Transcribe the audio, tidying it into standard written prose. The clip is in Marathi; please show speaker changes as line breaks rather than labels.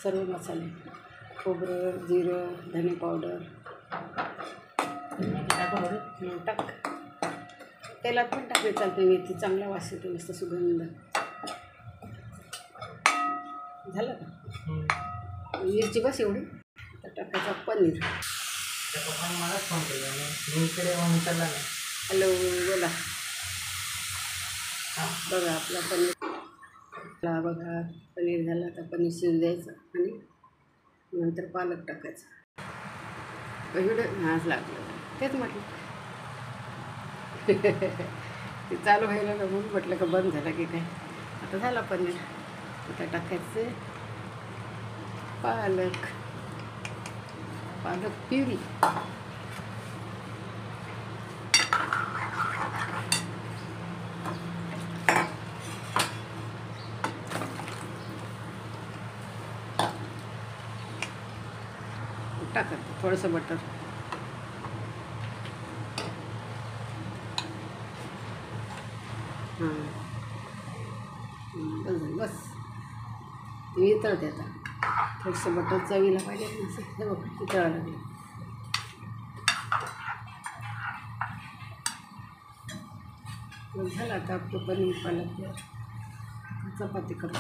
सर्व मसाले, खोबरं, जिरं, धने पावडर टाक. तेलात पण टाकले चालते. मेथी चांगला वास येतो, मस्त सुगंध. झालं का? मिरची बस एवढी. आता टाकायचा पनीर.
मलाच फोन केला मी इकडे उचलला नाही.
हॅलो, बोला. बघा आपला पनीर बघा पनीर झालं. आता पनीर शिजू द्यायचं आणि नंतर पालक टाकायचं. एवढं हाच लागलं, तेच म्हटलं. ते चालू व्हायला ना म्हणून म्हटलं का बंद झाला की काय. आता झाला पनीर. आता टाकायचं पालक प्युरी. टाकायचं थोडंसं बटर. हां बस वितळते. आता थोडंसं बटर चवीला पाहिजे ना. हे बघ वितळायला लागलं. झालं आता आपलं पनीर पालक. चपाती करतो.